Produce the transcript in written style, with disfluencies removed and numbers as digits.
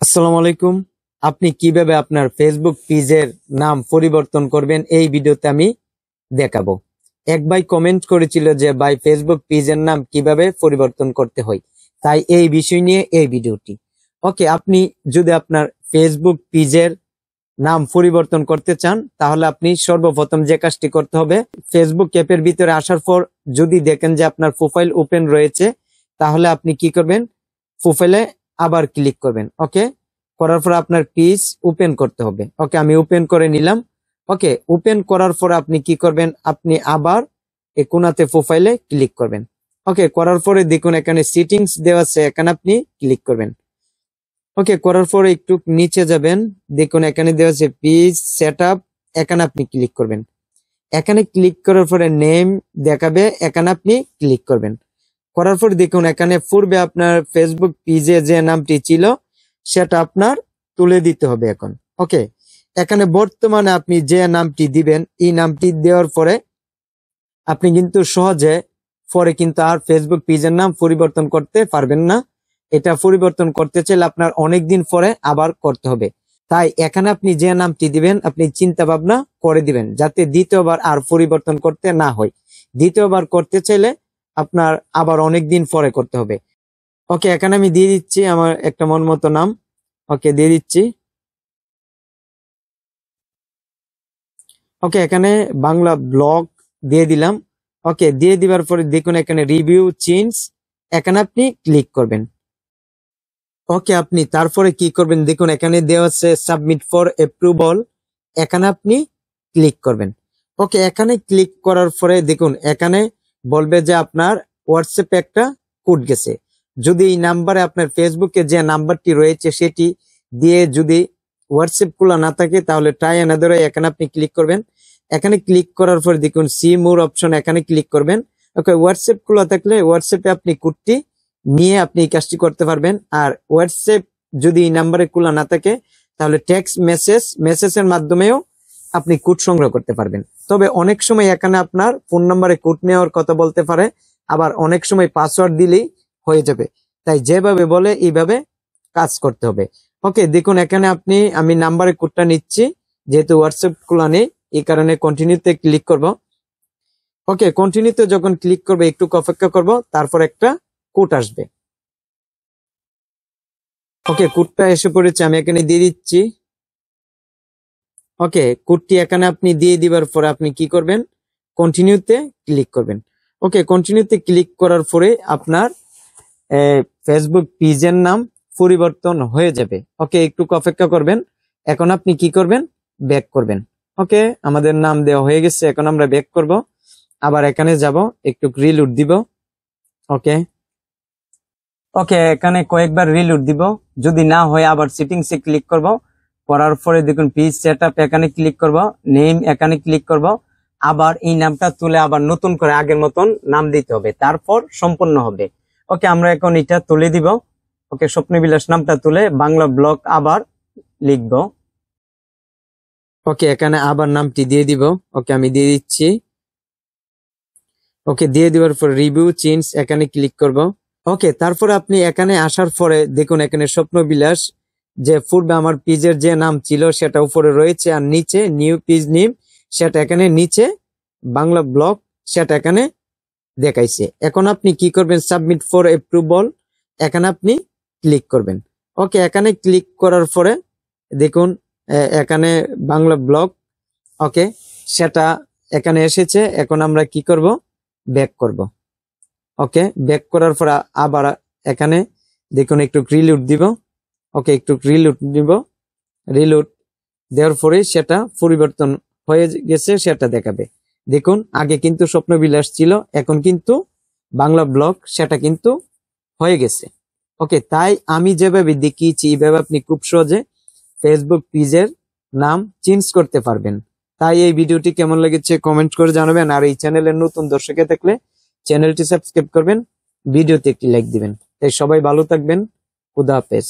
আসসালামু আলাইকুম। আপনি কিভাবে আপনার ফেসবুক পেজের নাম পরিবর্তন করবেন এই ভিডিওতে আমি দেখাবো। এক ভাই কমেন্ট করেছিল যে ভাই ফেসবুক পেজের নাম কিভাবে পরিবর্তন করতে হয়, তাই এই বিষয় নিয়ে এই ভিডিওটি। ওকে, আপনি যদি আপনার ফেসবুক পেজের নাম পরিবর্তন করতে চান তাহলে আপনি সর্বপ্রথম যে কাজটি করতে হবে, ফেসবুক অ্যাপের ভিতরে আসার পর যদি দেখেন যে আপনার প্রোফাইল ওপেন রয়েছে তাহলে আপনি কি করবেন, প্রোফাইলে আবার ক্লিক করবেন। ওকে, করার পর আপনার পেজ ওপেন করতে হবে। ওকে, আমি ওপেন করে নিলাম। ওকে, ওপেন করার পর আপনি কি করবেন, আপনি আবার এই কোণাতে প্রোফাইলে ক্লিক করবেন। ওকে, করার পরে দেখুন এখানে সেটিংস দেওয়া আছে, এখানে আপনি ক্লিক করবেন। ওকে, করার পরে একটু নিচে যাবেন, দেখুন এখানে দেওয়া আছে পেজ সেটআপ, এখানে আপনি ক্লিক করবেন। এখানে ক্লিক করার পরে নেম দেখাবে, এখানে আপনি ক্লিক করবেন। করার পর দেখুন এখানে পূর্বে আপনার ফেসবুক পেজে যে নামটি ছিল সেটা আপনার তুলে দিতে হবে এখন। ওকে, এখানে বর্তমানে আপনি যে নামটি দিবেন এই নামটি দেওয়ার পরে আপনি কিন্তু সহজে পরে কিন্তু আর ফেসবুক পেজের নাম পরিবর্তন করতে পারবেন না। এটা পরিবর্তন করতে চাইলে আপনার অনেকদিন পরে আবার করতে হবে। তাই এখানে আপনি যে নামটি দিবেন আপনি চিন্তা ভাবনা করে দিবেন, যাতে দ্বিতীয়বার আর পরিবর্তন করতে না হয়। দ্বিতীয়বার করতে চাইলে আপনার আবার অনেকদিন পরে করতে হবে। ওকে, এখানে আমি দিয়ে দিচ্ছি আমার একটা মন মতো নাম। ওকে, দিয়ে দিচ্ছি। ওকে, এখানে বাংলা ব্লগ দিয়ে দিলাম। ওকে, দিয়ে দিবার পরে দেখুন এখানে রিভিউ চেঞ্জ, এখানে আপনি ক্লিক করবেন। ওকে, আপনি তারপরে কি করবেন, দেখুন এখানে দেওয়া আছে সাবমিট ফর অ্যাপ্রুভাল, এখানে আপনি ক্লিক করবেন। ওকে, এখানে ক্লিক করার পরে দেখুন এখানে বলবে যে আপনার হোয়াটসঅ্যাপে একটা কোড গেছে। যদি এই নাম্বারে আপনার ফেসবুকে যে নাম্বারটি রয়েছে সেটি দিয়ে যদি হোয়াটসঅ্যাপ খোলা না থাকে তাহলে ট্রাই অ্যানাদার, এখানে আপনি ক্লিক করবেন। এখানে ক্লিক করার পর দেখুন সি মোর অপশন, এখানে ক্লিক করবেন। ওকে, হোয়াটসঅ্যাপ খোলা থাকলে হোয়াটসঅ্যাপে আপনি কোডটি নিয়ে আপনি এই কাজটি করতে পারবেন। আর হোয়াটসঅ্যাপ যদি এই নাম্বারে খোলা না থাকে তাহলে টেক্সট মেসেজের মাধ্যমেও আপনি কোড সংগ্রহ করতে পারবেন। তবে অনেক সময় এখানে আপনার ফোন নাম্বারে কোড নেওয়ার কথা বলতে পারে, আবার অনেক সময় পাসওয়ার্ড দিলেই হয়ে যাবে। তাই যেভাবে বলে এইভাবে কাজ করতে হবে। ওকে, দেখুন এখানে আমি নাম্বারে কোডটা নিচ্ছি, যেহেতু হোয়াটসঅ্যাপ খোলা নেই এই কারণে কন্টিনিউতে ক্লিক করব। ওকে, কন্টিনিউতে যখন ক্লিক করবে একটু অপেক্ষা করব, তারপর একটা কোড আসবে। ওকে, কোডটা এসে পড়েছে, আমি এখানে দিয়ে দিচ্ছি। ওকে, কোডটি এখানে আপনি দিয়ে দিবার পরে আপনি কি করবেন, কন্টিনিউতে ক্লিক করবেন। ওকে, কন্টিনিউতে ক্লিক করার পরে আপনার ফেসবুক পেজের নাম পরিবর্তন হয়ে যাবে। ওকে, একটু অপেক্ষা করবেন। এখন আপনি কি করবেন, ব্যাক করবেন। ওকে, আমাদের নাম দেওয়া হয়ে গেছে, এখন আমরা ব্যাক করব। আবার এখানে যাব, একটু রিলোড দিব। ওকে, ওকে, এখানে কয়েকবার রিলোড দিব, যদি না হয় আবার সেটিংসে ক্লিক করব। করার পরে দেখুন পেজ সেটআপ, এখানে ক্লিক করব, নেম এখানে ক্লিক করব। আবার এই নামটা তুলে আবার নতুন করে আগের মতন নাম দিতে হবে, তারপর সম্পূর্ণ হবে। ওকে, আমরা এখন এটা তুলে দিব। ওকে, স্বপ্নবিলাস নামটা তুলে বাংলা ব্লগ আবার লিখব। ওকে, এখানে আবার নামটি দিয়ে দিব। ওকে, আমি দিয়ে দিচ্ছি। ওকে, দিয়ে দেওয়ার পর রিভিউ চেঞ্জ, এখানে ক্লিক করব। ওকে, তারপরে আপনি এখানে আসার পরে দেখুন এখানে স্বপ্নবিলাস যে পূর্বে আমার পেজের যে নাম ছিল সেটা উপরে রয়েছে, আর নিচে নিউ পেজ নেম সেটা এখানে নিচে বাংলা ব্লগ সেটা এখানে দেখাইছে। এখন আপনি কি করবেন, সাবমিট ফর অ্যাপ্রুভাল, এখানে আপনি ক্লিক করবেন। ওকে, এখানে ক্লিক করার পরে দেখুন এখানে বাংলা ব্লগ, ওকে, সেটা এখানে এসেছে। এখন আমরা কি করব, ব্যাক করব। ওকে, ব্যাক করার পর আবার এখানে দেখুন একটু রিলোড দিব। ওকে, একটু রিলোড দিব। রিলোড দেওয়ার পরে সেটা পরিবর্তন হয়ে গেছে সেটা দেখাবে। দেখুন আগে কিন্তু স্বপ্নবিলাস ছিল, এখন কিন্তু বাংলা ব্লগ সেটা কিন্তু হয়ে গেছে। ওকে, তাই আমি যেভাবে দেখিয়েছি এইভাবে আপনি খুব সহজে ফেসবুক পেজের নাম চেঞ্জ করতে পারবেন। তাই এই ভিডিওটি কেমন লেগেছে কমেন্ট করে জানাবেন। আর এই চ্যানেলের নতুন দর্শকে থাকলে চ্যানেলটি সাবস্ক্রাইব করবেন, ভিডিওতে একটি লাইক দিবেন। তাই সবাই ভালো থাকবেন, খুদা হাফেজ।